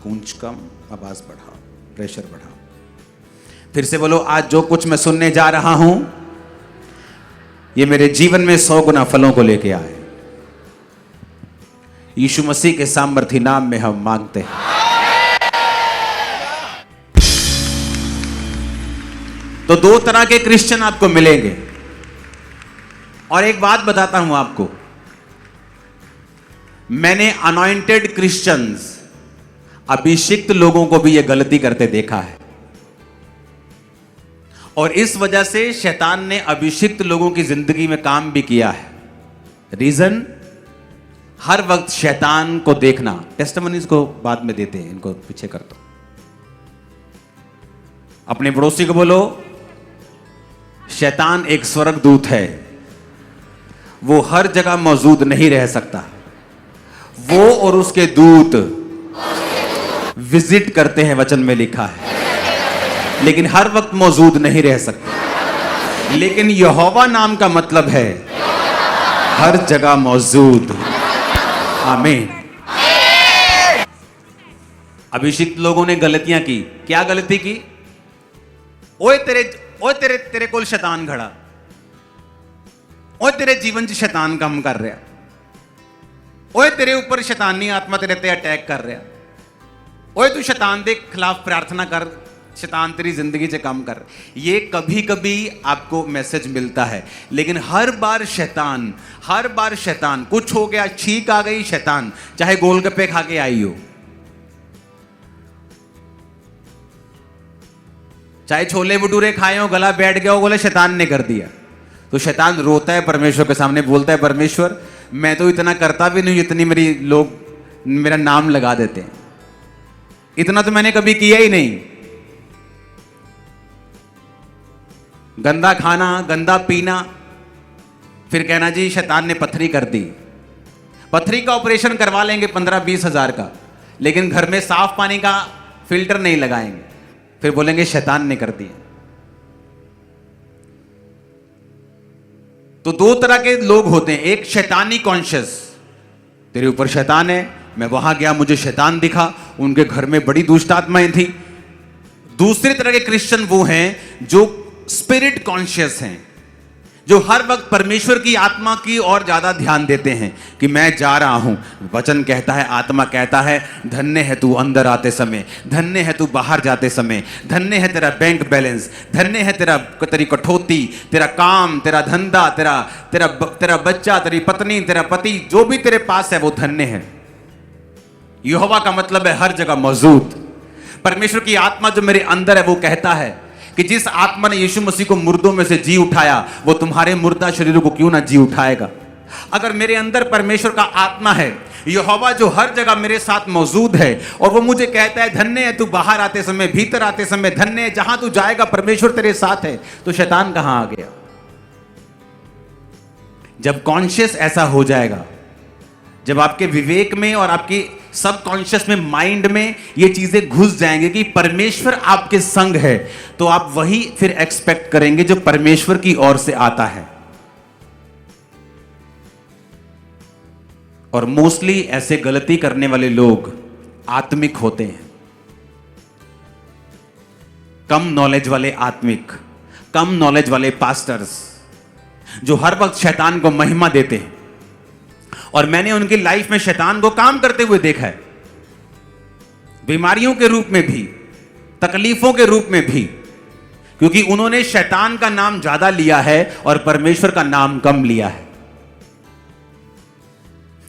गूंज कम, आवाज बढ़ाओ, प्रेशर बढ़ाओ। फिर से बोलो, आज जो कुछ मैं सुनने जा रहा हूं ये मेरे जीवन में 100 गुना फलों को लेके आए। यीशु मसीह के सामर्थी नाम में हम मांगते हैं। तो दो तरह के क्रिश्चियन आपको मिलेंगे। और एक बात बताता हूं आपको, मैंने अनॉइंटेड क्रिश्चियंस, अभिषिक्त लोगों को भी यह गलती करते देखा है। और इस वजह से शैतान ने अभिषिक्त लोगों की जिंदगी में काम भी किया है। रीजन, हर वक्त शैतान को देखना। टेस्टिमनीज को बाद में देते हैं, इनको पीछे कर दो। अपने पड़ोसी को बोलो, शैतान एक स्वर्गदूत है, वो हर जगह मौजूद नहीं रह सकता। वो और उसके दूत विजिट करते हैं, वचन में लिखा है, लेकिन हर वक्त मौजूद नहीं रह सकते। लेकिन यहोवा नाम का मतलब है हर जगह मौजूद। आमीन। अभिषिक्त लोगों ने गलतियां की। क्या गलती की? ओए तेरे कोल शैतान खड़ा, ओए तेरे जीवन च शैतान काम कर रहा, ओए तेरे ऊपर शैतानी आत्मा तेरे ते अटैक कर रहा, ओए तू शैतान के खिलाफ प्रार्थना कर, शैतान तेरी जिंदगी से काम कर। ये कभी कभी आपको मैसेज मिलता है, लेकिन हर बार शैतान कुछ हो गया, छींक आ गई, शैतान चाहे गोलगप्पे खा के आई हो, चाहे छोले भटूरे खाए हो, गला बैठ गया हो, बोले शैतान ने कर दिया। तो शैतान रोता है परमेश्वर के सामने, बोलता है परमेश्वर मैं तो इतना करता भी नहीं जितनी मेरी लोग मेरा नाम लगा देते हैं, इतना तो मैंने कभी किया ही नहीं। गंदा खाना, गंदा पीना, फिर कहना जी शैतान ने पथरी कर दी। पथरी का ऑपरेशन करवा लेंगे 15-20 हजार का, लेकिन घर में साफ पानी का फिल्टर नहीं लगाएंगे, फिर बोलेंगे शैतान ने कर दिया। तो दो तरह के लोग होते हैं, एक शैतानी कॉन्शियस, तेरे ऊपर शैतान है, मैं वहां गया मुझे शैतान दिखा, उनके घर में बड़ी दुष्ट आत्माएं थी। दूसरी तरह के क्रिश्चियन वो हैं जो स्पिरिट कॉन्शियस हैं, जो हर वक्त परमेश्वर की आत्मा की ओर ज्यादा ध्यान देते हैं कि मैं जा रहा हूं। वचन कहता है, आत्मा कहता है, धन्य है तू अंदर आते समय, धन्य है तू बाहर जाते समय, धन्य है तेरा बैंक बैलेंस, धन्य है तेरी कठौती, तेरा काम, तेरा धंधा, तेरा बच्चा, तेरी पत्नी, तेरा पति, जो भी तेरे पास है वो धन्य है। यहोवा का मतलब है हर जगह मौजूद। परमेश्वर की आत्मा जो मेरे अंदर है वो कहता है कि जिस आत्मा ने यीशु मसीह को मुर्दों में से जी उठाया, वो तुम्हारे मुर्दा शरीरों को क्यों ना जी उठाएगा। अगर मेरे अंदर परमेश्वर का आत्मा है, यहोवा जो हर जगह मेरे साथ मौजूद है, और वो मुझे कहता है धन्य है तू बाहर आते समय, भीतर आते समय, धन्य है जहां तू जाएगा परमेश्वर तेरे साथ है, तो शैतान कहां आ गया। जब कॉन्शियस ऐसा हो जाएगा, जब आपके विवेक में और आपकी सबकॉन्शियस में, माइंड में ये चीजें घुस जाएंगे कि परमेश्वर आपके संग है, तो आप वही फिर एक्सपेक्ट करेंगे जो परमेश्वर की ओर से आता है। और मोस्टली ऐसे गलती करने वाले लोग आत्मिक होते हैं, कम नॉलेज वाले आत्मिक, कम नॉलेज वाले पास्टर्स जो हर वक्त शैतान को महिमा देते हैं। और मैंने उनकी लाइफ में शैतान को काम करते हुए देखा है, बीमारियों के रूप में भी, तकलीफों के रूप में भी, क्योंकि उन्होंने शैतान का नाम ज्यादा लिया है और परमेश्वर का नाम कम लिया है।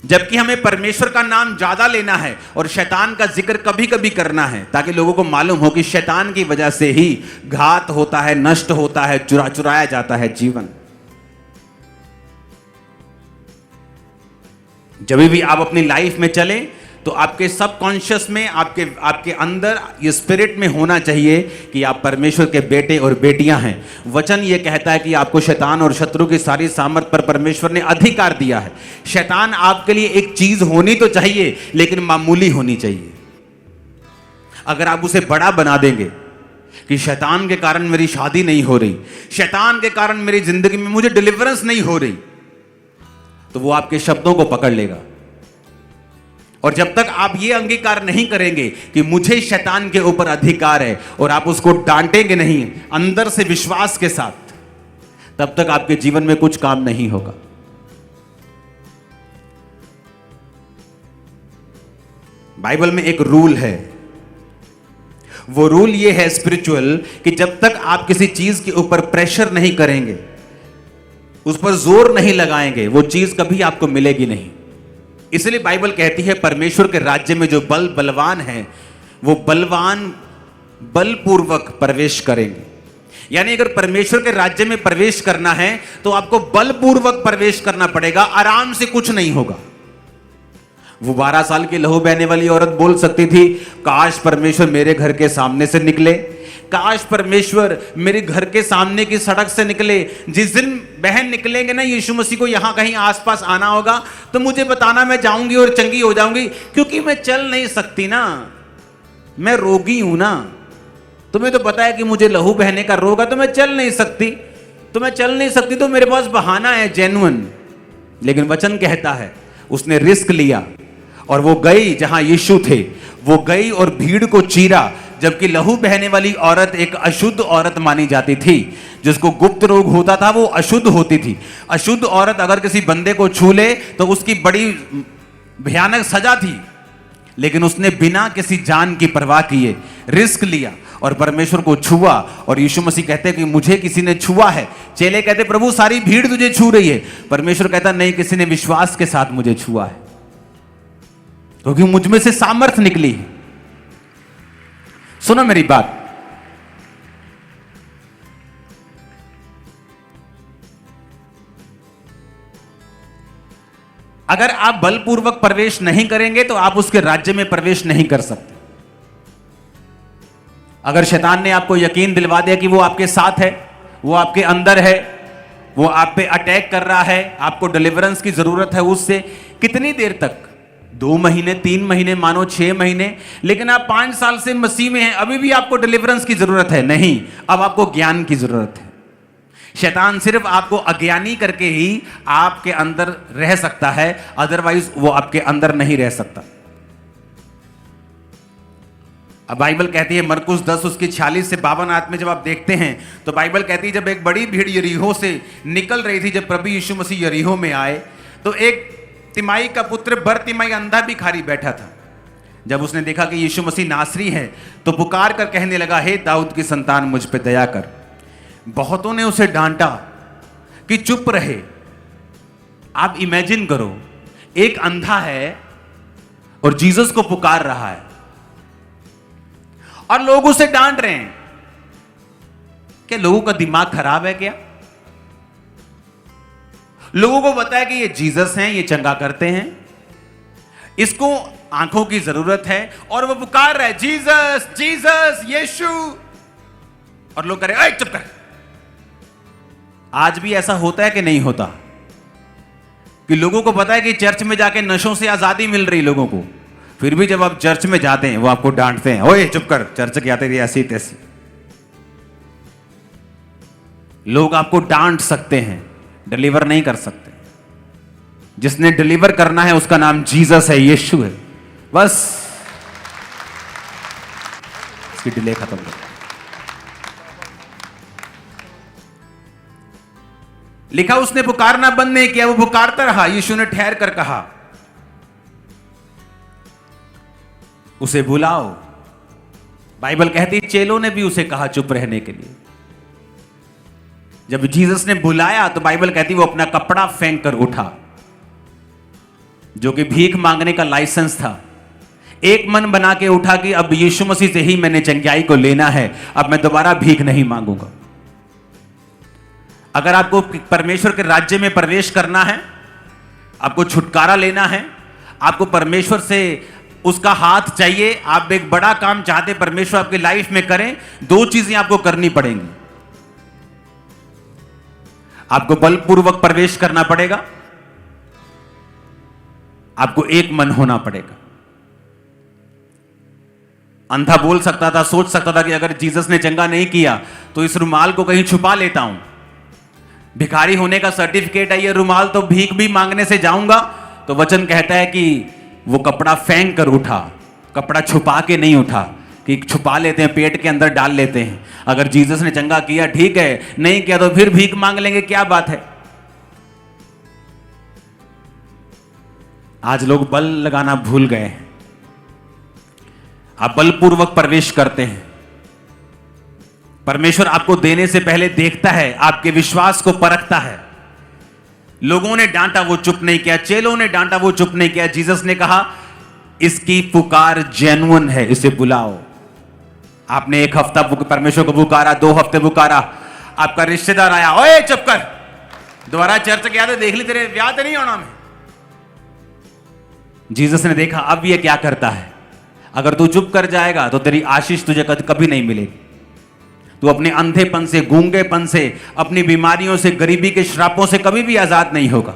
जबकि हमें परमेश्वर का नाम ज्यादा लेना है और शैतान का जिक्र कभी कभी करना है, ताकि लोगों को मालूम हो कि शैतान की वजह से ही घात होता है, नष्ट होता है, चुराया जाता है जीवन। जब भी आप अपनी लाइफ में चलें तो आपके सबकॉन्शियस में, आपके अंदर ये स्पिरिट में होना चाहिए कि आप परमेश्वर के बेटे और बेटियां हैं। वचन ये कहता है कि आपको शैतान और शत्रु की सारी सामर्थ पर परमेश्वर ने अधिकार दिया है। शैतान आपके लिए एक चीज होनी तो चाहिए, लेकिन मामूली होनी चाहिए। अगर आप उसे बड़ा बना देंगे कि शैतान के कारण मेरी शादी नहीं हो रही, शैतान के कारण मेरी जिंदगी में मुझे डिलीवरेंस नहीं हो रही, तो वो आपके शब्दों को पकड़ लेगा और जब तक आप ये अंगीकार नहीं करेंगे कि मुझे शैतान के ऊपर अधिकार है और आप उसको डांटेंगे नहीं अंदर से विश्वास के साथ, तब तक आपके जीवन में कुछ काम नहीं होगा। बाइबल में एक रूल है, वो रूल ये है स्पिरिचुअल, कि जब तक आप किसी चीज के ऊपर प्रेशर नहीं करेंगे, उस पर जोर नहीं लगाएंगे, वो चीज कभी आपको मिलेगी नहीं। इसलिए बाइबल कहती है परमेश्वर के राज्य में जो बलवान है वो बलवान बलपूर्वक प्रवेश करेंगे। यानी अगर परमेश्वर के राज्य में प्रवेश करना है तो आपको बलपूर्वक प्रवेश करना पड़ेगा, आराम से कुछ नहीं होगा। वो 12 साल की लहू बहने वाली औरत बोल सकती थी, काश परमेश्वर मेरे घर के सामने से निकले, काश परमेश्वर मेरे घर के सामने की सड़क से निकले। जिस दिन बहन निकलेंगे ना, यीशु मसीह को यहां कहीं आसपास आना होगा तो मुझे बताना, मैं जाऊंगी और चंगी हो जाऊंगी, क्योंकि मैं चल नहीं सकती ना, मैं रोगी हूं ना। तुम्हें तो पता है कि मुझे लहू बहने का रोग है, तो मैं चल नहीं सकती, तो मेरे पास बहाना है जेन्युइन। लेकिन वचन कहता है उसने रिस्क लिया और वो गई जहां यीशु थे, वो गई और भीड़ को चीरा। जबकि लहू बहने वाली औरत एक अशुद्ध औरत मानी जाती थी, जिसको गुप्त रोग होता था, वो अशुद्ध होती थी। अशुद्ध औरत अगर किसी बंदे को छू ले तो उसकी बड़ी भयानक सजा थी, लेकिन उसने बिना किसी जान की परवाह किए रिस्क लिया और परमेश्वर को छुआ। और यीशु मसीह कहते हैं कि मुझे किसी ने छुआ है। चेले कहते प्रभु सारी भीड़ तुझे छू रही है। परमेश्वर कहता नहीं, किसी ने विश्वास के साथ मुझे छुआ है, क्योंकि मुझ में से सामर्थ निकली है। सुनो मेरी बात, अगर आप बलपूर्वक प्रवेश नहीं करेंगे तो आप उसके राज्य में प्रवेश नहीं कर सकते। अगर शैतान ने आपको यकीन दिलवा दिया कि वो आपके साथ है, वो आपके अंदर है, वो आप पे अटैक कर रहा है, आपको डिलीवरेंस की जरूरत है उससे, कितनी देर तक? 2 महीने, 3 महीने, मानो 6 महीने, लेकिन आप 5 साल से मसीह में हैं, अभी भी आपको डिलीवरेंस की जरूरत है? नहीं, अब आपको ज्ञान की जरूरत है। शैतान सिर्फ आपको अज्ञानी करके ही आपके अंदर रह सकता है, अदरवाइज वो आपके अंदर नहीं रह सकता। अब बाइबल कहती है मरकुस 10 उसकी 46 से 52 आयत में जब आप देखते हैं तो बाइबल कहती है जब एक बड़ी भीड़ यरीहो से निकल रही थी, जब प्रभु यीशु मसीह यरीहो में आए तो एक तिमाई का पुत्र बरतिमाई अंधा भिखारी बैठा था। जब उसने देखा कि यीशु मसीह नासरी है तो पुकार कर कहने लगा, हे दाऊद की संतान मुझ पे दया कर। बहुतों ने उसे डांटा कि चुप रहे। आप इमेजिन करो, एक अंधा है और जीसस को पुकार रहा है और लोग उसे डांट रहे हैं। क्या लोगों का दिमाग खराब है क्या? लोगों को पता है कि ये जीसस हैं, ये चंगा करते हैं, इसको आंखों की जरूरत है और वो पुकार रहा है, जीसस जीसस यीशु, और लोग कह रहे चुप कर। आज भी ऐसा होता है कि नहीं होता कि लोगों को पता है कि चर्च में जाके नशों से आजादी मिल रही लोगों को, फिर भी जब आप चर्च में जाते हैं वो आपको डांटते हैं, ओए चुप कर, चर्च के आते थे ऐसी तैसी। लोग आपको डांट सकते हैं, डिलीवर नहीं कर सकते। जिसने डिलीवर करना है उसका नाम जीसस है, यीशु है। बस इसकी डिले खत्म कर। लिखा उसने पुकारना बंद नहीं किया, वो पुकारता रहा। यीशु ने ठहर कर कहा, उसे बुलाओ। बाइबल कहती चेलों ने भी उसे कहा चुप रहने के लिए। जब जीसस ने बुलाया तो बाइबल कहती वो अपना कपड़ा फेंक कर उठा, जो कि भीख मांगने का लाइसेंस था। एक मन बना के उठा कि अब यीशु मसीह से ही मैंने चंगाई को लेना है, अब मैं दोबारा भीख नहीं मांगूंगा। अगर आपको परमेश्वर के राज्य में प्रवेश करना है, आपको छुटकारा लेना है, आपको परमेश्वर से उसका हाथ चाहिए, आप एक बड़ा काम चाहते परमेश्वर आपकी लाइफ में करें, 2 चीजें आपको करनी पड़ेंगी। आपको बलपूर्वक प्रवेश करना पड़ेगा, आपको एक मन होना पड़ेगा। अंधा बोल सकता था, सोच सकता था कि अगर जीसस ने चंगा नहीं किया तो इस रुमाल को कहीं छुपा लेता हूं, भिखारी होने का सर्टिफिकेट है ये रुमाल, तो भीख भी मांगने से जाऊंगा। तो वचन कहता है कि वो कपड़ा फेंक कर उठा, कपड़ा छुपा के नहीं उठा कि छुपा लेते हैं, पेट के अंदर डाल लेते हैं। अगर जीसस ने चंगा किया ठीक है, नहीं किया तो फिर भीख मांग लेंगे, क्या बात है। आज लोग बल लगाना भूल गए हैं। आप बलपूर्वक प्रवेश करते हैं। परमेश्वर आपको देने से पहले देखता है, आपके विश्वास को परखता है। लोगों ने डांटा, वो चुप नहीं किया। चेलों ने डांटा, वो चुप नहीं किया। जीसस ने कहा इसकी पुकार जेन्युइन है, इसे बुलाओ। आपने एक हफ्ता परमेश्वर को पुकारा, 2 हफ्ते पुकारा, आपका रिश्तेदार आया, ओए चुप कर, दोबारा चर्च गया तो देख ली तेरे ब्याह तो नहीं होना में। जीसस ने देखा अब ये क्या करता है। अगर तू चुप कर जाएगा तो तेरी आशीष तुझे कभी नहीं मिलेगी। तू अपने अंधेपन से, गूंगेपन से, अपनी बीमारियों से, गरीबी के श्रापों से कभी भी आजाद नहीं होगा।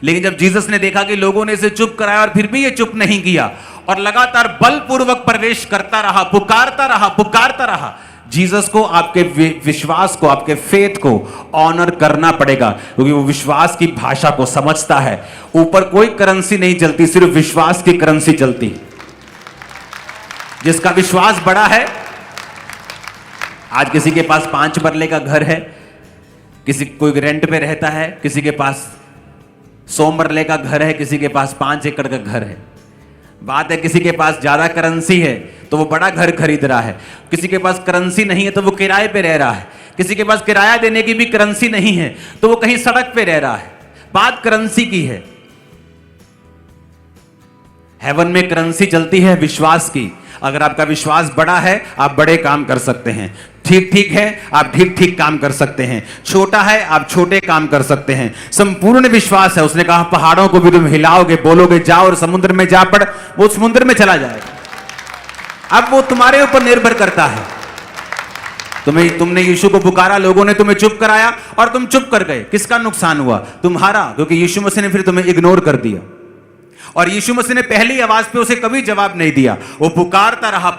लेकिन जब जीसस ने देखा कि लोगों ने इसे चुप कराया और फिर भी ये चुप नहीं किया और लगातार बलपूर्वक प्रवेश करता रहा, पुकारता रहा, जीसस को आपके विश्वास को, आपके फेथ को ऑनर करना पड़ेगा, क्योंकि वो विश्वास की भाषा को समझता है। ऊपर कोई करेंसी नहीं चलती, सिर्फ विश्वास की करेंसी चलती। जिसका विश्वास बड़ा है, आज किसी के पास 5 मरले का घर है, कोई रेंट पे रहता है, किसी के पास 100 मरले का घर है, किसी के पास 5 एकड़ का घर है। बात है किसी के पास ज्यादा करेंसी है तो वो बड़ा घर खरीद रहा है, किसी के पास करेंसी नहीं है तो वो किराए पे रह रहा है, किसी के पास किराया देने की भी करेंसी नहीं है तो वो कहीं सड़क पे रह रहा है। बात करेंसी की है। हेवन में करेंसी चलती है विश्वास की। अगर आपका विश्वास बड़ा है आप बड़े काम कर सकते हैं। ठीक है आप ठीक काम कर सकते हैं। छोटा है आप छोटे काम कर सकते हैं। संपूर्ण विश्वास है। उसने कहा पहाड़ों को भी तुम हिलाओगे, बोलोगे जाओ और समुद्र में जा पड़, वो समुद्र में चला जाएगा। अब वो तुम्हारे ऊपर निर्भर करता है। तुमने यीशु को पुकारा, लोगों ने तुम्हें चुप कराया और तुम चुप कर गए। किसका नुकसान हुआ? तुम्हारा, क्योंकि यीशु मसीह ने फिर तुम्हें इग्नोर कर दिया। और यीशु मसीह ने पहली आवाज पे उसे कभी जवाब नहीं दिया। वो पुकारता रहा।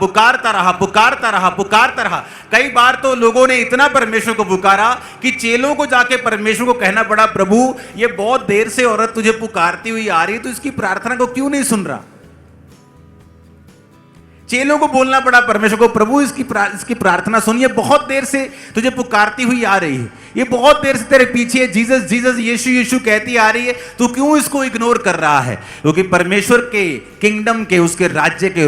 कई बार तो लोगों ने इतना परमेश्वर को पुकारा कि चेलों को जाके परमेश्वर को कहना पड़ा, प्रभु ये बहुत देर से औरत तुझे पुकारती हुई आ रही है, तो इसकी प्रार्थना को क्यों नहीं सुन रहा? चेलों को बोलना पड़ा परमेश्वर को, प्रभु इसकी प्रार्थना सुन, ये बहुत देर से तुझे पुकारती हुई आ रही है, ये बहुत देर से तेरे पीछे जीसस जीसस यीशु यीशु कहती आ रही है, तू क्यों इसको इग्नोर कर रहा है? क्योंकि परमेश्वर के किंगडम के, उसके राज्य के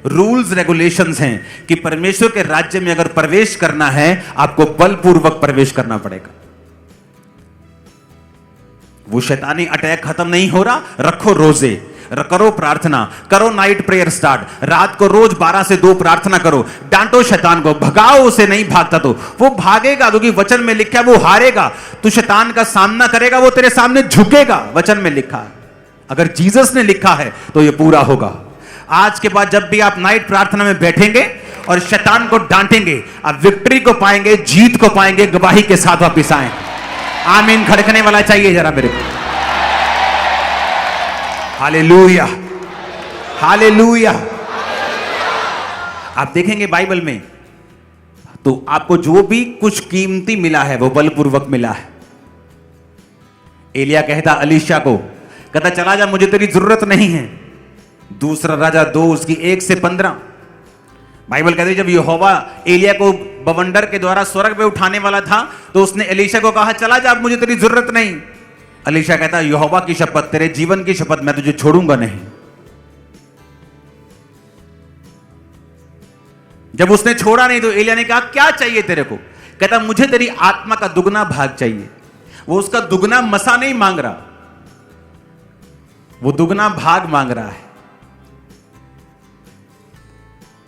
रूल्स रेगुलेशंस हैं कि परमेश्वर के राज्य में अगर प्रवेश करना है आपको बलपूर्वक प्रवेश करना पड़ेगा। वो शैतानी अटैक खत्म नहीं हो रहा, रखो रोजे, करो प्रार्थना, करो नाइट प्रेयर स्टार्ट, रात को रोज 12 से 2 प्रार्थना करो, डांटो शैतान को, भगाओ उसे, नहीं भागता तो वो भागेगा, क्योंकि वचन में लिखा है वो हारेगा। तू शैतान का सामना करेगा, वो तेरे सामने झुकेगा, वचन में लिखा है। अगर जीसस ने लिखा है तो ये पूरा होगा। आज के बाद जब भी आप नाइट प्रार्थना में बैठेंगे और शैतान को डांटेंगे, आप विक्ट्री को पाएंगे, जीत को पाएंगे, गवाही के साथ वापिस आए। आमीन खड़कने वाला चाहिए जरा मेरे को। Hallelujah, hallelujah. आप देखेंगे बाइबल में तो आपको जो भी कुछ कीमती मिला है वो बलपूर्वक मिला है। एलिया कहता अलीशा को, कहता चला जा, मुझे तेरी जरूरत नहीं है। दूसरा राजा 2 उसकी 1 से 15 बाइबल कहती है जब यहोवा एलिया को बवंडर के द्वारा स्वर्ग में उठाने वाला था तो उसने एलीशा को कहा चला जा, मुझे तेरी जरूरत नहीं। एलीशा कहता यहोवा की शपथ, तेरे जीवन की शपथ, मैं तुझे छोड़ूंगा नहीं। जब उसने छोड़ा नहीं तो एलिया ने कहा क्या चाहिए तेरे को? कहता मुझे तेरी आत्मा का दुगना भाग चाहिए। वो उसका दुगना मसा नहीं मांग रहा, वो दुगना भाग मांग रहा है।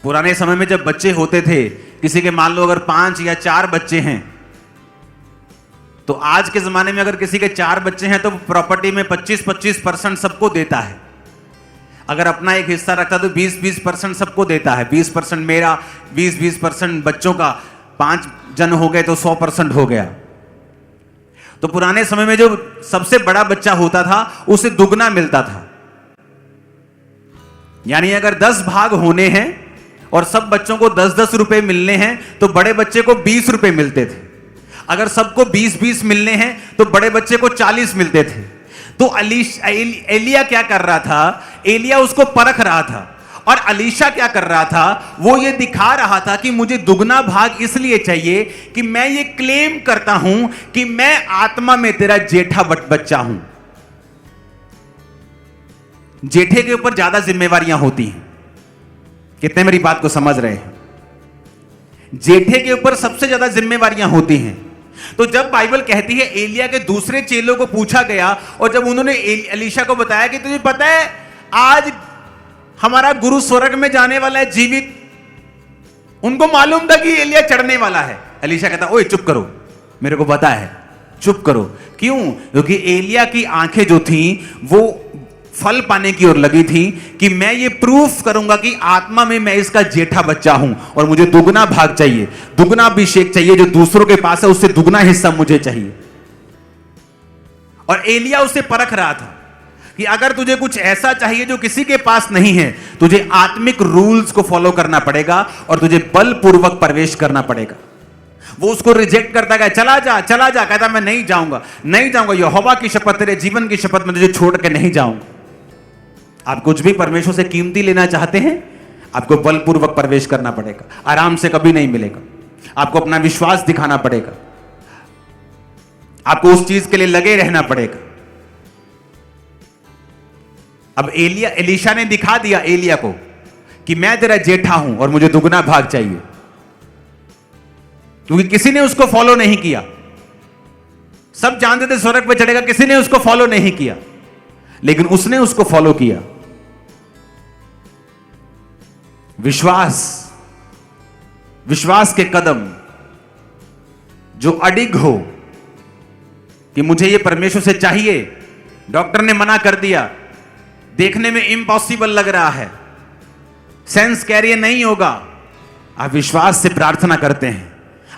पुराने समय में जब बच्चे होते थे, किसी के मान लो अगर 5 या 4 बच्चे हैं, तो आज के जमाने में अगर किसी के 4 बच्चे हैं तो प्रॉपर्टी में 25% सबको देता है। अगर अपना एक हिस्सा रखता तो 20% सबको देता है। 20% मेरा, 20% बच्चों का, 5 जन हो गए तो 100% हो गया। तो पुराने समय में जो सबसे बड़ा बच्चा होता था उसे दुगना मिलता था। यानी अगर 10 भाग होने हैं और सब बच्चों को 10-10 रुपए मिलने हैं तो बड़े बच्चे को 20 रुपए मिलते थे। अगर सबको 20-20 मिलने हैं तो बड़े बच्चे को 40 मिलते थे। तो एलिया क्या कर रहा था? एलिया उसको परख रहा था, और अलीशा क्या कर रहा था? वो ये दिखा रहा था कि मुझे दुगना भाग इसलिए चाहिए कि मैं ये क्लेम करता हूं कि मैं आत्मा में तेरा जेठा बच्चा हूं। जेठे के ऊपर ज्यादा जिम्मेवारियां होती हैं। कितने मेरी बात को समझ रहे हैं? जेठे के ऊपर सबसे ज्यादा जिम्मेवारियां होती हैं। तो जब बाइबल कहती है एलिया के दूसरे चेलों को पूछा गया, और जब उन्होंने अलीशा को बताया कि तुझे पता है आज हमारा गुरु स्वर्ग में जाने वाला है जीवित, उनको मालूम था कि एलिया चढ़ने वाला है। अलीशा कहता ओए चुप करो, मेरे को पता है, चुप करो। क्यों? क्योंकि एलिया की आंखें जो थी वो फल पाने की ओर लगी थी कि मैं ये प्रूफ करूंगा कि आत्मा में मैं इसका जेठा बच्चा हूं, और मुझे दुगना भाग चाहिए, दुगना अभिषेक चाहिए। जो दूसरों के पास है उससे दुगना हिस्सा मुझे चाहिए। और एलिया उसे परख रहा था कि अगर तुझे कुछ ऐसा चाहिए जो किसी के पास नहीं है, तुझे आत्मिक रूल्स को फॉलो करना पड़ेगा और तुझे बलपूर्वक प्रवेश करना पड़ेगा। वो उसको रिजेक्ट करता गया, चला जा चला जा। कहता मैं नहीं जाऊंगा, नहीं जाऊंगा, यहोवा की शपथ, तेरे जीवन की शपथ, मैं तुझे छोड़ के नहीं जाऊंगा। आप कुछ भी परमेश्वर से कीमती लेना चाहते हैं, आपको बलपूर्वक प्रवेश करना पड़ेगा। आराम से कभी नहीं मिलेगा। आपको अपना विश्वास दिखाना पड़ेगा, आपको उस चीज के लिए लगे रहना पड़ेगा। अब एलीशा ने दिखा दिया एलिया को कि मैं तेरा जेठा हूं और मुझे दुगना भाग चाहिए, क्योंकि किसी ने उसको फॉलो नहीं किया। सब जानते थे स्वर्ग पे चढ़ेगा, किसी ने उसको फॉलो नहीं किया, लेकिन उसने उसको फॉलो किया। विश्वास के कदम जो अडिग हो कि मुझे ये परमेश्वर से चाहिए। डॉक्टर ने मना कर दिया, देखने में इम्पॉसिबल लग रहा है, सेंस कह रही है नहीं होगा। आप विश्वास से प्रार्थना करते हैं,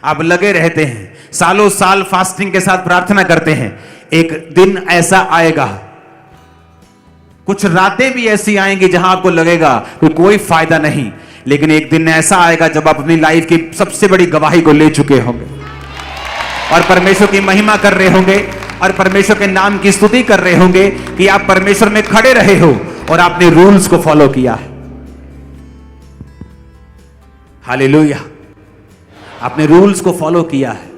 आप लगे रहते हैं, सालों साल फास्टिंग के साथ प्रार्थना करते हैं। एक दिन ऐसा आएगा, कुछ रातें भी ऐसी आएंगी जहां आपको लगेगा कि कोई फायदा नहीं, लेकिन एक दिन ऐसा आएगा जब आप अपनी लाइफ की सबसे बड़ी गवाही को ले चुके होंगे और परमेश्वर की महिमा कर रहे होंगे और परमेश्वर के नाम की स्तुति कर रहे होंगे कि आप परमेश्वर में खड़े रहे हो और आपने रूल्स को फॉलो किया है। हालेलुया, आपने रूल्स को फॉलो किया है।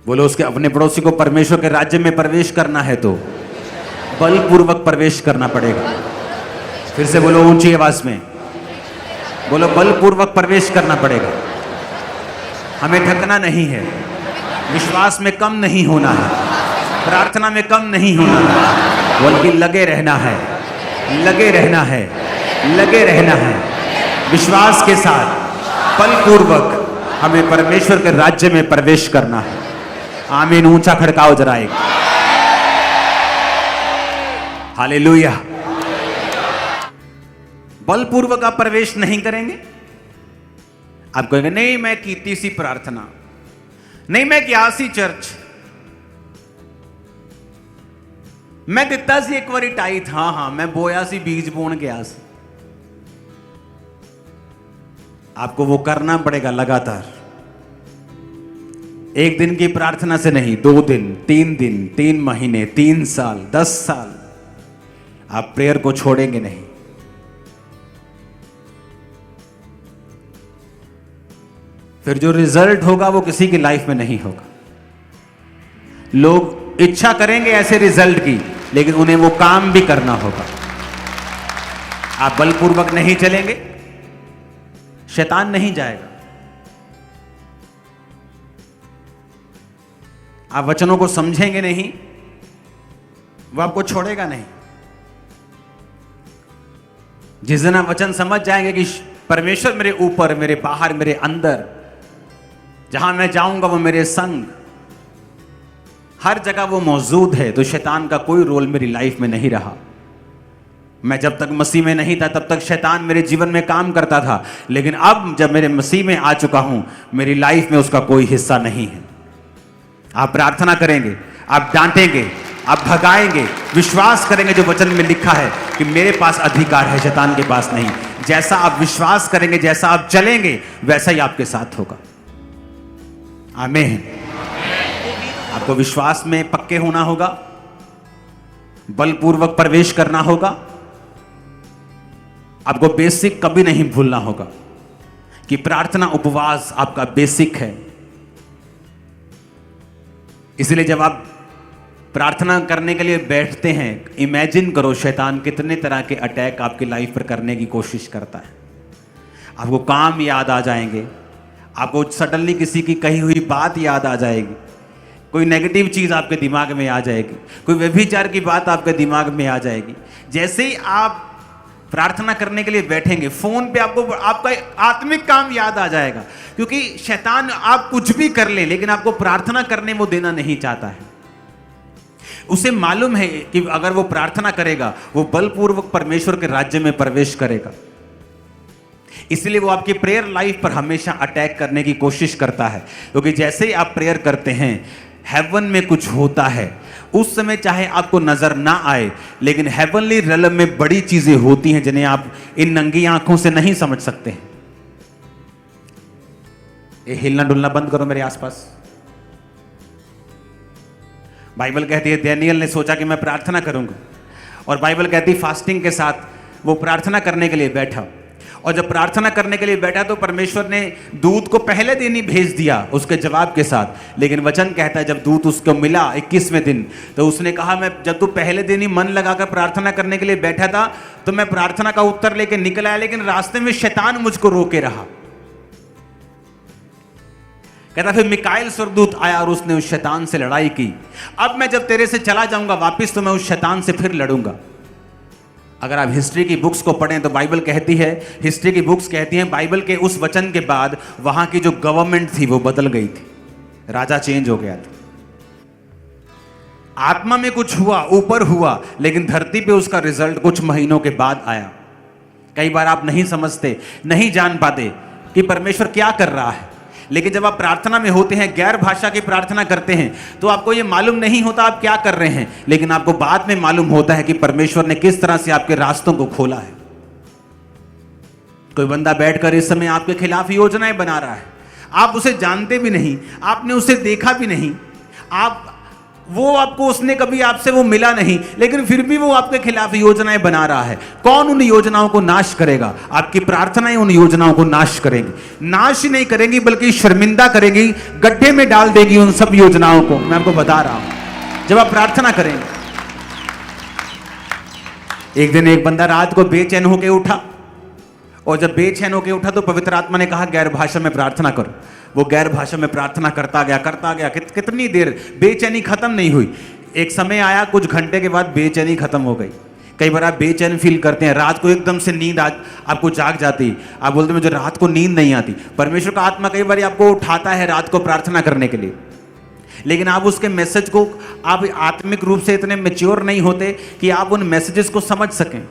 बोलो, उसके अपने पड़ोसी को परमेश्वर के राज्य में प्रवेश करना है तो बलपूर्वक प्रवेश करना पड़ेगा। फिर से बोलो ऊंची आवाज में, बोलो बलपूर्वक प्रवेश करना पड़ेगा। हमें थकना नहीं है, विश्वास में कम नहीं होना है, प्रार्थना में कम नहीं होना है, बल्कि लगे रहना है, लगे रहना है, लगे रहना है। विश्वास के साथ बलपूर्वक हमें परमेश्वर के राज्य में प्रवेश करना है। आमीन, ऊंचा खड़काओ जरा एक। हालेलुया। बलपूर्वक आप प्रवेश नहीं करेंगे, आप कहेंगे नहीं मैं कीती सी प्रार्थना, नहीं मैं गया सी चर्च, मैं दिता सी एक बारी टाइट, हाँ हाँ मैं बोया सी बीज बोन गया सी। आपको वो करना पड़ेगा लगातार। एक दिन की प्रार्थना से नहीं, 2 दिन, 3 दिन, 3 महीने, 3 साल, 10 साल आप प्रेयर को छोड़ेंगे नहीं। फिर जो रिजल्ट होगा वो किसी की लाइफ में नहीं होगा। लोग इच्छा करेंगे ऐसे रिजल्ट की, लेकिन उन्हें वो काम भी करना होगा। आप बलपूर्वक नहीं चलेंगे, शैतान नहीं जाएगा। आप वचनों को समझेंगे नहीं, वो आपको छोड़ेगा नहीं। जिस दिन आप वचन समझ जाएंगे कि परमेश्वर मेरे ऊपर, मेरे बाहर, मेरे अंदर, जहां मैं जाऊंगा वो मेरे संग, हर जगह वो मौजूद है, तो शैतान का कोई रोल मेरी लाइफ में नहीं रहा। मैं जब तक मसीह में नहीं था तब तक शैतान मेरे जीवन में काम करता था, लेकिन अब जब मेरे मसीह में आ चुका हूं, मेरी लाइफ में उसका कोई हिस्सा नहीं है। आप प्रार्थना करेंगे, आप डांटेंगे, आप भगाएंगे, विश्वास करेंगे जो वचन में लिखा है कि मेरे पास अधिकार है, शैतान के पास नहीं। जैसा आप विश्वास करेंगे, जैसा आप चलेंगे, वैसा ही आपके साथ होगा। आमीन। आपको विश्वास में पक्के होना होगा, बलपूर्वक प्रवेश करना होगा। आपको बेसिक कभी नहीं भूलना होगा कि प्रार्थना उपवास आपका बेसिक है। इसलिए जब आप प्रार्थना करने के लिए बैठते हैं, इमेजिन करो शैतान कितने तरह के अटैक आपकी लाइफ पर करने की कोशिश करता है। आपको काम याद आ जाएंगे, आपको सडनली किसी की कही हुई बात याद आ जाएगी, कोई नेगेटिव चीज़ आपके दिमाग में आ जाएगी, कोई व्यभिचार की बात आपके दिमाग में आ जाएगी। जैसे ही आप प्रार्थना करने के लिए बैठेंगे, फोन पे आपको आपका आत्मिक काम याद आ जाएगा, क्योंकि शैतान आप कुछ भी कर ले लेकिन आपको प्रार्थना करने वो देना नहीं चाहता है। उसे मालूम है कि अगर वो प्रार्थना करेगा वो बलपूर्वक परमेश्वर के राज्य में प्रवेश करेगा। इसलिए वो आपकी प्रेयर लाइफ पर हमेशा अटैक करने की कोशिश करता है, क्योंकि जैसे ही आप प्रेयर करते हैं हेवन में कुछ होता है। उस समय चाहे आपको नजर ना आए, लेकिन हेवनली रियल्म में बड़ी चीजें होती हैं जिन्हें आप इन नंगी आंखों से नहीं समझ सकते हैं। ये हिलना डुलना बंद करो मेरे आसपास। बाइबल कहती है डैनियल ने सोचा कि मैं प्रार्थना करूंगा, और बाइबल कहती है फास्टिंग के साथ वो प्रार्थना करने के लिए बैठा, और जब प्रार्थना करने के लिए बैठा तो परमेश्वर ने दूत को पहले दिन ही भेज दिया उसके जवाब के साथ। लेकिन वचन कहता है जब दूत उसको मिला 21वें दिन, तो उसने कहा मैं जब तू पहले दिन ही मन लगाकर प्रार्थना करने के लिए बैठा था तो मैं प्रार्थना का उत्तर लेके निकल आया, लेकिन रास्ते में शैतान मुझको रोके रहा। कहता फिर मिकाएल स्वर्गदूत आया और उसने उस शैतान से लड़ाई की। अब मैं जब तेरे से चला जाऊंगा वापिस तो मैं उस शैतान से फिर लड़ूंगा। अगर आप हिस्ट्री की बुक्स को पढ़ें तो बाइबल कहती है, हिस्ट्री की बुक्स कहती हैं बाइबल के उस वचन के बाद वहां की जो गवर्नमेंट थी वो बदल गई थी, राजा चेंज हो गया था। आत्मा में कुछ हुआ, ऊपर हुआ, लेकिन धरती पे उसका रिजल्ट कुछ महीनों के बाद आया। कई बार आप नहीं समझते, नहीं जान पाते कि परमेश्वर क्या कर रहा है, लेकिन जब आप प्रार्थना में होते हैं, गैर भाषा की प्रार्थना करते हैं, तो आपको यह मालूम नहीं होता आप क्या कर रहे हैं, लेकिन आपको बाद में मालूम होता है कि परमेश्वर ने किस तरह से आपके रास्तों को खोला है। कोई बंदा बैठकर इस समय आपके खिलाफ योजनाएं बना रहा है, आप उसे जानते भी नहीं, आपने उसे देखा भी नहीं, उसने कभी आपसे वो मिला नहीं, लेकिन फिर भी वो आपके खिलाफ योजनाएं बना रहा है। कौन उन योजनाओं को नाश करेगा? आपकी प्रार्थनाएं उन योजनाओं को नाश करेंगी। नाश ही नहीं करेंगी बल्कि शर्मिंदा करेंगी, गड्ढे में डाल देगी उन सब योजनाओं को। मैं आपको बता रहा हूं, जब आप प्रार्थना करेंगे। एक दिन एक बंदा रात को बेचैन होकर उठा, और जब बेचैन होकर उठा तो पवित्र आत्मा ने कहा गैर भाषा में प्रार्थना करो। वो गैर भाषा में प्रार्थना करता गया, कितनी देर बेचैनी खत्म नहीं हुई। एक समय आया, कुछ घंटे के बाद बेचैनी खत्म हो गई। कई बार आप बेचैन फील करते हैं, रात को एकदम से नींद आपको जाग जाती, आप बोलते हैं मुझे रात को नींद नहीं आती। परमेश्वर का आत्मा कई बार आपको उठाता है रात को प्रार्थना करने के लिए, लेकिन आप उसके मैसेज को, आप आत्मिक रूप से इतने मैच्योर नहीं होते कि आप उन मैसेजेस को समझ सकें।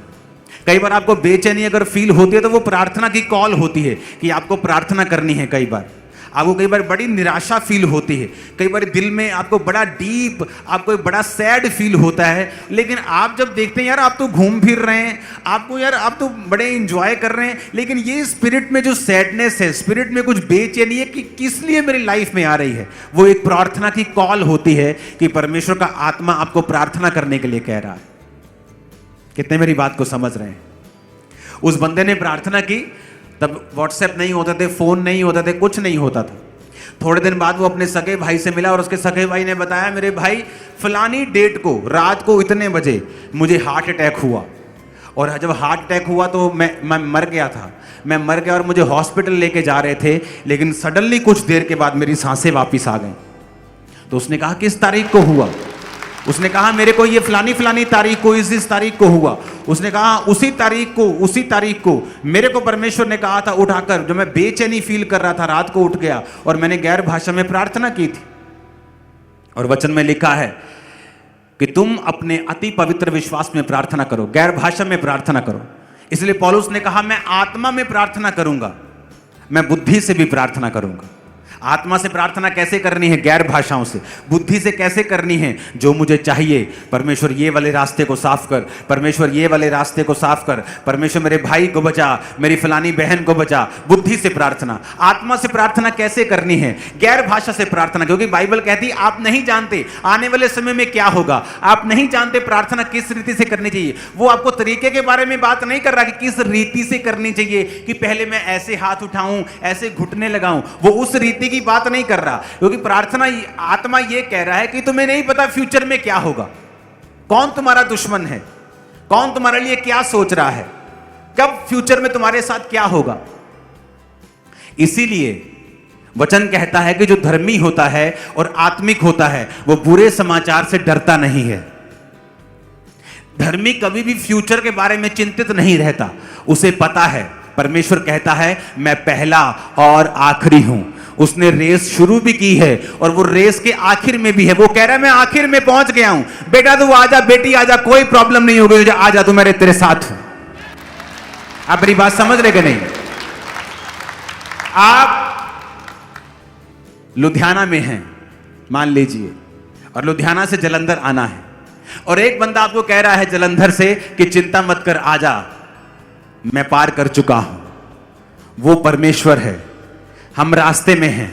कई बार आपको बेचैनी अगर फील होती है तो वो प्रार्थना की कॉल होती है कि आपको प्रार्थना करनी है। कई बार बड़ी निराशा फील होती है, कई बार दिल में आपको बड़ा डीप, आपको बड़ा सैड फील होता है, लेकिन आप जब देखते हैं यार आप तो घूम फिर रहे हैं, आप तो बड़े इंजॉय कर रहे हैं, लेकिन ये स्पिरिट में जो सैडनेस है, स्पिरिट में कुछ बेचैनी है कि किस लिए मेरी लाइफ में आ रही है, वो एक प्रार्थना की कॉल होती है कि परमेश्वर का आत्मा आपको प्रार्थना करने के लिए कह रहा है। कितने मेरी बात को समझ रहे हैं? उस बंदे ने प्रार्थना की, तब व्हाट्सएप नहीं होते थे, फोन नहीं होते थे, कुछ नहीं होता था। थोड़े दिन बाद वो अपने सगे भाई से मिला और उसके सगे भाई ने बताया मेरे भाई फलानी डेट को रात को इतने बजे मुझे हार्ट अटैक हुआ, और जब हार्ट अटैक हुआ तो मैं मर गया और मुझे हॉस्पिटल लेके जा रहे थे, लेकिन सडनली कुछ देर के बाद मेरी सांसें वापस आ गई। तो उसने कहा किस तारीख को हुआ? उसने कहा मेरे को ये फलानी तारीख को, इस तारीख को हुआ। उसने कहा उसी तारीख को मेरे को परमेश्वर ने कहा था उठाकर, जो मैं बेचैनी फील कर रहा था रात को उठ गया और मैंने गैर भाषा में प्रार्थना की थी। और वचन में लिखा है कि तुम अपने अति पवित्र विश्वास में प्रार्थना करो, गैर भाषा में प्रार्थना करो। इसलिए पौलुस ने कहा मैं आत्मा में प्रार्थना करूंगा, मैं बुद्धि से भी प्रार्थना करूंगा। आत्मा से प्रार्थना कैसे करनी है? गैर भाषाओं से। बुद्धि से कैसे करनी है? जो मुझे चाहिए, परमेश्वर ये वाले रास्ते को साफ कर, परमेश्वर ये वाले रास्ते को साफ कर, परमेश्वर मेरे भाई को बचा, मेरी फलानी बहन को बचा। बुद्धि से प्रार्थना। आत्मा से प्रार्थना कैसे करनी है? गैर भाषा से प्रार्थना, क्योंकि बाइबल कहती है आप नहीं जानते आने वाले समय में क्या होगा, आप नहीं जानते प्रार्थना किस रीति से करनी चाहिए। वो आपको तरीके के बारे में बात नहीं कर रहा कि किस रीति से करनी चाहिए, कि पहले मैं ऐसे हाथ उठाऊं, ऐसे घुटने लगाऊं, वो उस रीति की बात नहीं कर रहा। क्योंकि प्रार्थना, आत्मा ये कह रहा है कि तुम्हें नहीं पता फ्यूचर में क्या होगा, कौन तुम्हारा दुश्मन है, कौन तुम्हारे लिए क्या सोच रहा है, कब फ्यूचर में तुम्हारे साथ क्या होगा। इसीलिए वचन कहता है कि जो धर्मी होता है और आत्मिक होता है वो बुरे समाचार से डरता नहीं है। धर्मी कभी भी फ्यूचर के बारे में चिंतित नहीं रहता, उसे पता है परमेश्वर कहता है मैं पहला और आखिरी हूं। उसने रेस शुरू भी की है और वो रेस के आखिर में भी है। वो कह रहा है मैं आखिर में पहुंच गया हूं, बेटा तू आजा, बेटी आजा, कोई प्रॉब्लम नहीं होगी, आजा तू, मेरे तेरे साथ हूं। आप मेरी बात समझ रहे कि नहीं? आप लुधियाना में हैं मान लीजिए, और लुधियाना से जलंधर आना है, और एक बंदा आपको कह रहा है जलंधर से कि चिंता मत कर, आजा, मैं पार कर चुका हूं। वो परमेश्वर है, हम रास्ते में हैं।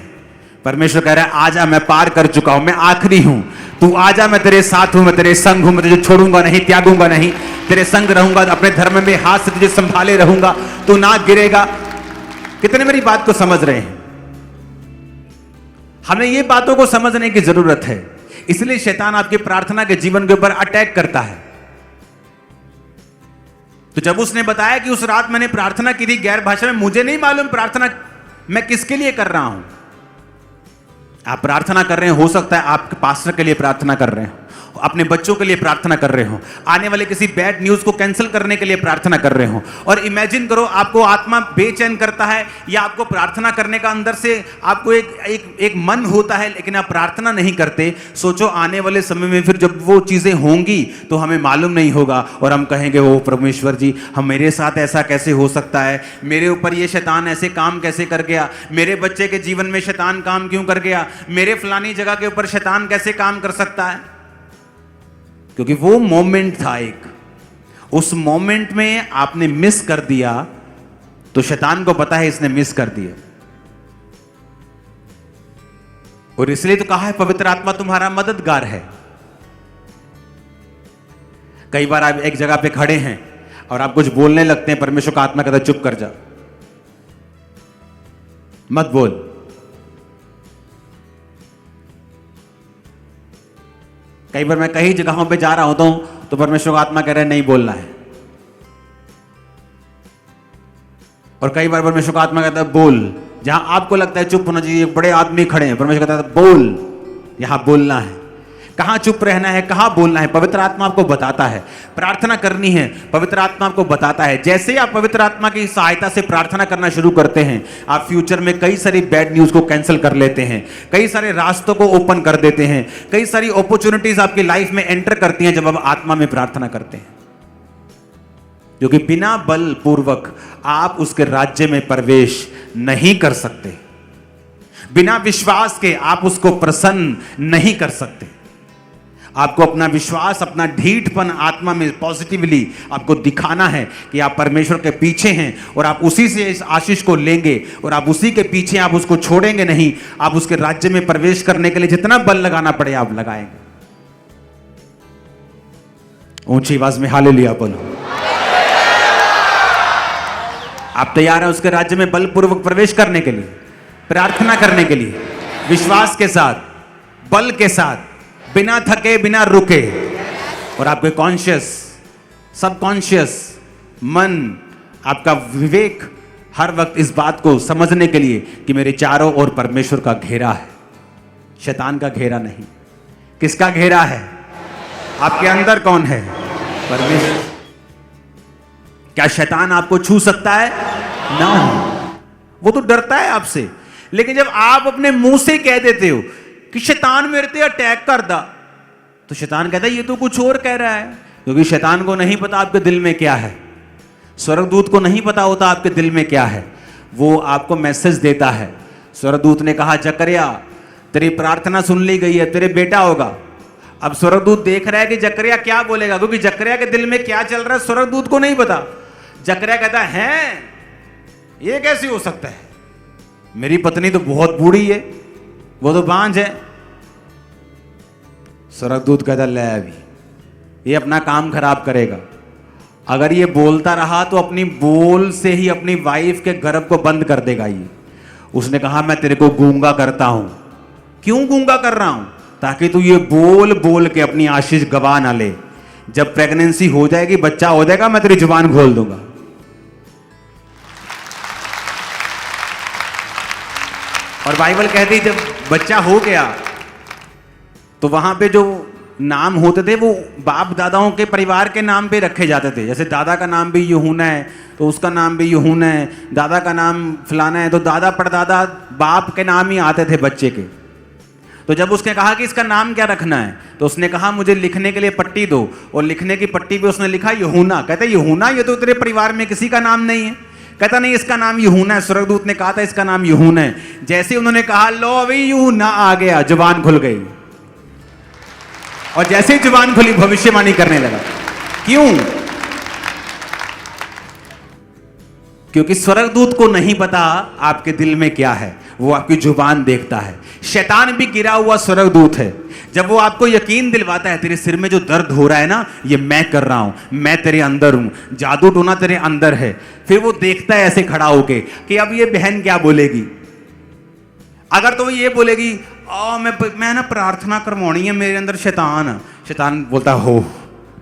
परमेश्वर कह रहा है आजा, मैं पार कर चुका हूं, मैं आखिरी हूं, तू आजा, मैं तेरे साथ हूं, मैं तेरे संग हूं, मैं तुझे छोड़ूंगा नहीं, त्यागूंगा नहीं, तेरे संग रहूंगा, अपने धर्म में हाथ से तुझे संभाले रहूंगा, तू ना गिरेगा। कितने मेरी बात को समझ रहे हैं? हमें ये बातों को समझने की जरूरत है। इसलिए शैतान आपके प्रार्थना के जीवन के ऊपर अटैक करता है। तो जब उसने बताया कि उस रात मैंने प्रार्थना की थी गैर भाषा में, मुझे नहीं मालूम प्रार्थना मैं किसके लिए कर रहा हूं। आप प्रार्थना कर रहे हैं, हो सकता है आपके पास्टर के लिए प्रार्थना कर रहे हो, अपने बच्चों के लिए प्रार्थना कर रहे हो, आने वाले किसी बैड न्यूज को कैंसिल करने के लिए प्रार्थना कर रहे हो। और इमेजिन करो आपको आत्मा बेचैन करता है, या आपको प्रार्थना करने का अंदर से आपको एक मन होता है, लेकिन आप प्रार्थना नहीं करते। सोचो आने वाले समय में फिर जब वो चीजें होंगी तो हमें मालूम नहीं होगा, और हम कहेंगे ओ परमेश्वर जी, हम मेरे साथ ऐसा कैसे हो सकता है, मेरे ऊपर ये शैतान ऐसे काम कैसे कर गया, मेरे बच्चे के जीवन में शैतान काम क्यों कर गया, मेरे फलानी जगह के ऊपर शैतान कैसे काम कर सकता है। क्योंकि वो मोमेंट था एक, उस मोमेंट में आपने मिस कर दिया, तो शैतान को पता है इसने मिस कर दिया, और इसलिए तो कहा है पवित्र आत्मा तुम्हारा मददगार है। कई बार आप एक जगह पे खड़े हैं और आप कुछ बोलने लगते हैं, परमेश्वर का आत्मा कहता है चुप कर जा, मत बोल। कई बार मैं कई जगहों पे जा रहा होता हूं तो परमेश्वर का आत्मा कह रहा है नहीं बोलना है, और कई बार परमेश्वर का आत्मा कहता है बोल। जहां आपको लगता है चुप होना चाहिए, बड़े आदमी खड़े हैं, परमेश्वर कहता है बोल, यहां बोलना है। कहां चुप रहना है, कहां बोलना है, पवित्र आत्मा आपको बताता है। प्रार्थना करनी है, पवित्र आत्मा आपको बताता है। जैसे ही आप पवित्र आत्मा की सहायता से प्रार्थना करना शुरू करते हैं, आप फ्यूचर में कई सारी बैड न्यूज को कैंसिल कर लेते हैं, कई सारे रास्तों को ओपन कर देते हैं, कई सारी अपॉर्चुनिटीज आपकी लाइफ में एंटर करती हैं जब आप आत्मा में प्रार्थना करते हैं। क्योंकि बिना बल पूर्वक आप उसके राज्य में प्रवेश नहीं कर सकते, बिना विश्वास के आप उसको प्रसन्न नहीं कर सकते। आपको अपना विश्वास, अपना ढीठपन आत्मा में पॉजिटिवली आपको दिखाना है कि आप परमेश्वर के पीछे हैं, और आप उसी से इस आशीष को लेंगे, और आप उसी के पीछे, आप उसको छोड़ेंगे नहीं। आप उसके राज्य में प्रवेश करने के लिए जितना बल लगाना पड़े आप लगाएंगे। ऊंची आवाज में हालेलुया बोलो। आप तैयार हैं उसके राज्य में बलपूर्वक प्रवेश करने के लिए, प्रार्थना करने के लिए, विश्वास के साथ, बल के साथ, बिना थके, बिना रुके। और आपके कॉन्शियस, सबकॉन्शियस मन, आपका विवेक हर वक्त इस बात को समझने के लिए कि मेरे चारों ओर परमेश्वर का घेरा है, शैतान का घेरा नहीं। किसका घेरा है? आपके अंदर कौन है? परमेश्वर। क्या शैतान आपको छू सकता है? ना, वो तो डरता है आपसे। लेकिन जब आप अपने मुंह से कह देते हो कि शैतान मेरे पे अटैक कर दा, तो शैतान कहता है ये तो कुछ और कह रहा है। क्योंकि शैतान को नहीं पता आपके दिल में क्या है, स्वर्गदूत को नहीं पता होता आपके दिल में क्या है। वो आपको मैसेज देता है, स्वर्गदूत ने कहा जकरिया तेरी प्रार्थना सुन ली गई है, तेरे बेटा होगा। अब स्वर्गदूत देख रहा है कि जकरिया क्या बोलेगा, क्योंकि जकरिया के दिल में क्या चल रहा है स्वर्गदूत को नहीं पता। जकरिया कहता है ये कैसे हो सकता है, मेरी पत्नी तो बहुत बूढ़ी है, वो तो बांझ है। स्वर्गदूत कहता ले अभी ये अपना काम खराब करेगा, अगर ये बोलता रहा तो अपनी बोल से ही अपनी वाइफ के गर्भ को बंद कर देगा ये। उसने कहा मैं तेरे को गूंगा करता हूं। क्यों गूंगा कर रहा हूं? ताकि तू ये बोल बोल के अपनी आशीष गवा ना ले। जब प्रेगनेंसी हो जाएगी, बच्चा हो जाएगा, मैं तेरी जुबान खोल दूंगा। और बाइबल कहती जब बच्चा हो गया तो वहां पे जो नाम होते थे वो बाप दादाओं के परिवार के नाम पे रखे जाते थे। जैसे दादा का नाम भी यूहन्ना है तो उसका नाम भी यूहन्ना है, दादा का नाम फलाना है तो दादा परदादा बाप के नाम ही आते थे बच्चे के। तो जब उसने कहा कि इसका नाम क्या रखना है तो उसने कहा मुझे लिखने के लिए पट्टी दो, और लिखने की पट्टी पे उसने लिखा यूहन्ना। कहते यूहन्ना, ये तो तेरे परिवार में किसी का नाम नहीं है। कहता नहीं इसका नाम यूहन्ना है, स्वर्गदूत ने कहा था इसका नाम यूहन्ना है। जैसे उन्होंने कहा लो अभी यूहन्ना आ गया, जुबान खुल गई, और जैसे ही जुबान खुली भविष्यवाणी करने लगा। क्यों? क्योंकि स्वर्गदूत को नहीं पता आपके दिल में क्या है, वो आपकी जुबान देखता है। शैतान भी गिरा हुआ स्वर्गदूत है। जब वो आपको यकीन दिलवाता है तेरे सिर में जो दर्द हो रहा है ना, ये मैं कर रहा हूं, मैं तेरे अंदर हूं, जादू टोना तेरे अंदर है, फिर वो देखता है ऐसे खड़ा होके कि अब ये बहन क्या बोलेगी। अगर तो ये बोलेगी मैं ना प्रार्थना करवानी है, मेरे अंदर शैतान बोलता हो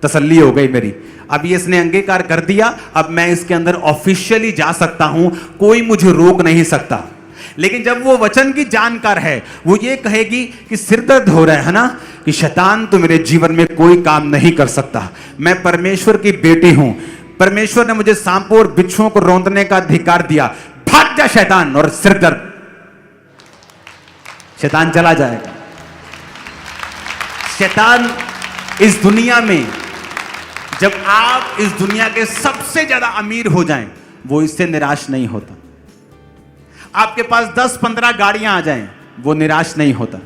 तसल्ली हो गई मेरी, अब ये इसने अंगीकार कर दिया, अब मैं इसके अंदर ऑफिशियली जा सकता हूं, कोई मुझे रोक नहीं सकता। लेकिन जब वो वचन की जानकार है, वो ये कहेगी कि सिर दर्द हो रहा है ना, कि शैतान तो मेरे जीवन में कोई काम नहीं कर सकता, मैं परमेश्वर की बेटी हूं, परमेश्वर ने मुझे सांपों और बिच्छुओं को रौंदने का अधिकार दिया, भाग जा शैतान, और सिर दर्द, शैतान चला जाएगा। शैतान इस दुनिया में, जब आप इस दुनिया के सबसे ज्यादा अमीर हो जाएं, वो इससे निराश नहीं होता। आपके पास 10-15 गाड़ियां आ जाएं, वो निराश नहीं होता।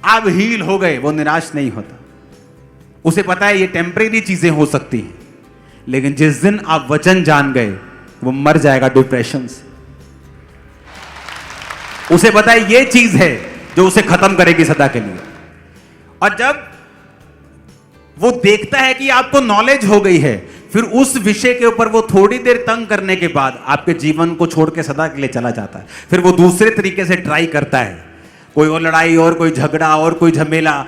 आप हील हो गए, वो निराश नहीं होता। उसे पता है ये टेम्परेरी चीजें हो सकती हैं, लेकिन जिस दिन आप वचन जान गए, वो मर जाएगा डिप्रेशन से। उसे पता है ये चीज है जो उसे खत्म करेगी सदा के लिए। और जब वो देखता है कि आपको नॉलेज हो गई है, फिर उस विषय के ऊपर वो थोड़ी देर तंग करने के बाद आपके जीवन को छोड़ के सदा के लिए चला जाता है। फिर वो दूसरे तरीके से ट्राई करता है, कोई और लड़ाई और कोई झगड़ा और कोई झमेला,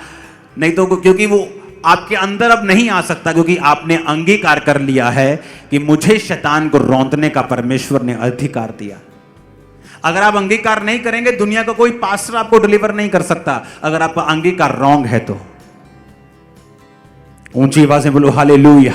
नहीं तो क्योंकि वो आपके अंदर अब नहीं आ सकता, क्योंकि आपने अंगीकार कर लिया है कि मुझे शैतान को रौंदने का परमेश्वर ने अधिकार दिया। अगर आप अंगीकार नहीं करेंगे, दुनिया का कोई पास्टर आपको डिलीवर नहीं कर सकता। अगर आपका अंगीकार रॉन्ग है तो ऊंची आवाज में बोलो हालेलुया।